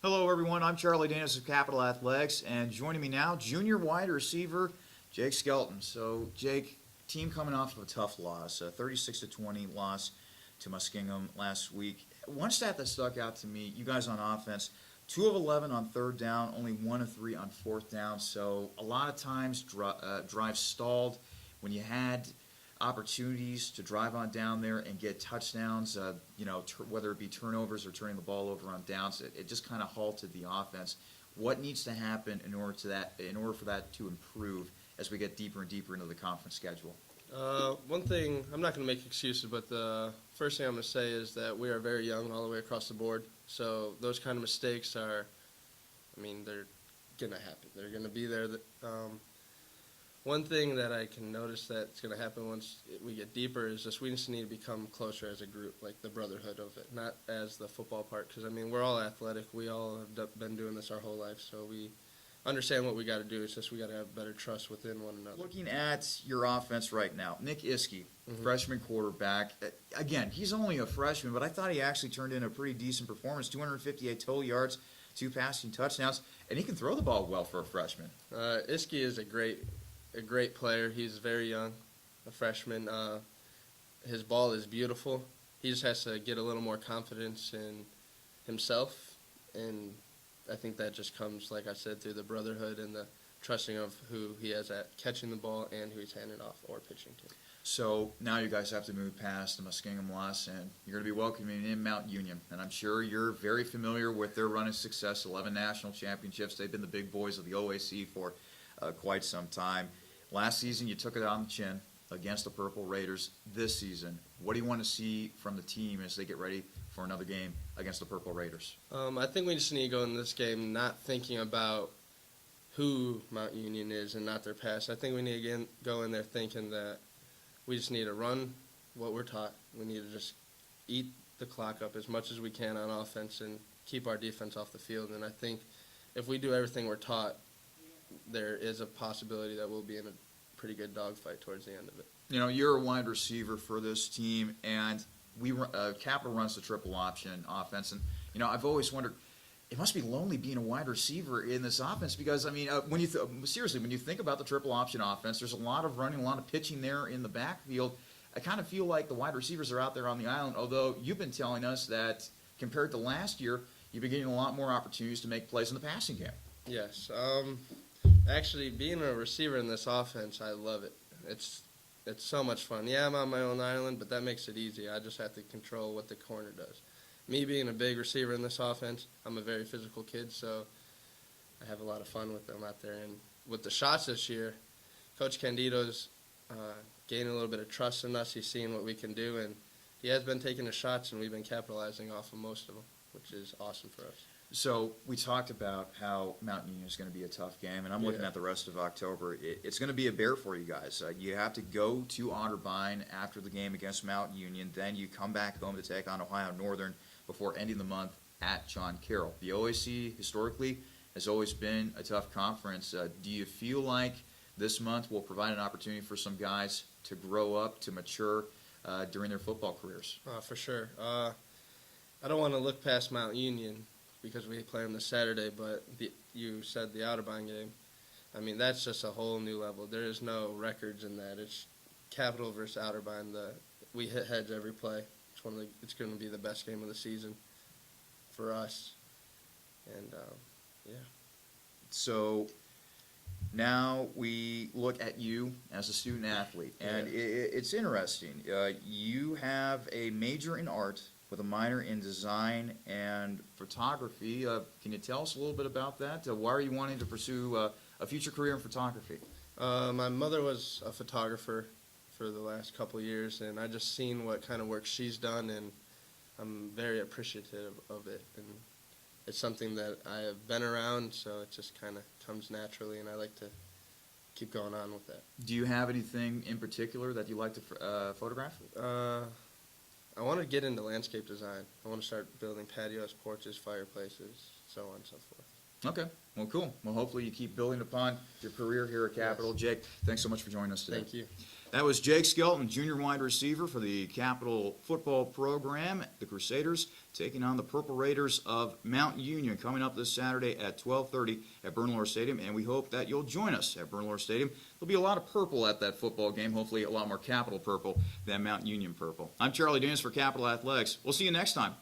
Hello, everyone. I'm Charlie Danis of Capital Athletics, and joining me now, junior wide receiver Jake Skelton. So, Jake, team coming off of a tough loss, a 36-20 loss to Muskingum last week. One stat that stuck out to me: you guys on offense, 2 of 11 on third down, only 1 of 3 on fourth down. So, a lot of times drives stalled when you had opportunities to drive on down there and get touchdowns, whether it be turnovers or turning the ball over on downs. It just kind of halted the offense. What needs to happen in order for that to improve as we get deeper and deeper into the conference schedule? One thing, I'm not going to make excuses, but the first thing I'm going to say is that we are very young all the way across the board. So those kind of mistakes they're going to happen. They're going to be there. One thing that I can notice that's going to happen once we get deeper is just we just need to become closer as a group, like the brotherhood of it, not as the football part. Because, we're all athletic. We all have been doing this our whole life, so we understand what we got to do. It's just we got to have better trust within one another. Looking at your offense right now, Nick Iske, freshman quarterback. Again, he's only a freshman, but I thought he actually turned in a pretty decent performance, 258 total yards, 2 passing touchdowns, and he can throw the ball well for a freshman. Iske is a great player. He's very young, a freshman. His ball is beautiful. He just has to get a little more confidence in himself, and I think that just comes, like I said, through the brotherhood and the trusting of who he has at catching the ball and who he's handing off or pitching to. So now you guys have to move past the Muskingum loss, and you're going to be welcoming in Mount Union. And I'm sure you're very familiar with their run of success, 11 national championships. They've been the big boys of the OAC for quite some time. Last season, you took it on the chin against the Purple Raiders. This season, what do you want to see from the team as they get ready for another game against the Purple Raiders? I think we just need to go in this game not thinking about who Mount Union is and not their past. I think we need to go in there thinking that we just need to run what we're taught. We need to just eat the clock up as much as we can on offense and keep our defense off the field. And I think if we do everything we're taught, there is a possibility that we'll be in a pretty good dogfight towards the end of it. You know, you're a wide receiver for this team, and Capital runs the triple option offense. And, I've always wondered, it must be lonely being a wide receiver in this offense because, when you think about the triple option offense, there's a lot of running, a lot of pitching there in the backfield. I kind of feel like the wide receivers are out there on the island, although you've been telling us that compared to last year, you've been getting a lot more opportunities to make plays in the passing game. Yes. Actually, being a receiver in this offense, I love it. It's so much fun. Yeah, I'm on my own island, but that makes it easy. I just have to control what the corner does. Me being a big receiver in this offense, I'm a very physical kid, so I have a lot of fun with them out there. And with the shots this year, Coach Candido's gaining a little bit of trust in us. He's seeing what we can do, and he has been taking the shots, and we've been capitalizing off of most of them, which is awesome for us. So we talked about how Mount Union is going to be a tough game, and I'm looking at the rest of October. It's going to be a bear for you guys. You have to go to Otterbein after the game against Mount Union. Then you come back home to take on Ohio Northern before ending the month at John Carroll. The OAC historically has always been a tough conference. Do you feel like this month will provide an opportunity for some guys to grow up, to mature during their football careers? For sure. I don't want to look past Mount Union because we play them this Saturday, but you said the Otterbein game. That's just a whole new level. There is no records in that. It's Capital versus Otterbein. We hit heads every play. It's going to be the best game of the season for us. And, yeah. So now we look at you as a student athlete, and it's interesting. You have a major in art with a minor in design and photography. Can you tell us a little bit about that? Why are you wanting to pursue a future career in photography? My mother was a photographer for the last couple of years, and I just seen what kind of work she's done, and I'm very appreciative of it. And it's something that I have been around, so it just kind of comes naturally, and I like to keep going on with that. Do you have anything in particular that you like to photograph? I want to get into landscape design. I want to start building patios, porches, fireplaces, so on and so forth. Okay. Well, cool. Well, hopefully you keep building upon your career here at Capital. Yes. Jake, thanks so much for joining us today. Thank you. That was Jake Skelton, junior wide receiver for the Capital football program, the Crusaders, taking on the Purple Raiders of Mount Union, coming up this Saturday at 12:30 at Bernlohr Stadium, and we hope that you'll join us at Bernlohr Stadium. There'll be a lot of purple at that football game, hopefully a lot more Capital purple than Mount Union purple. I'm Charlie Danis for Capital Athletics. We'll see you next time.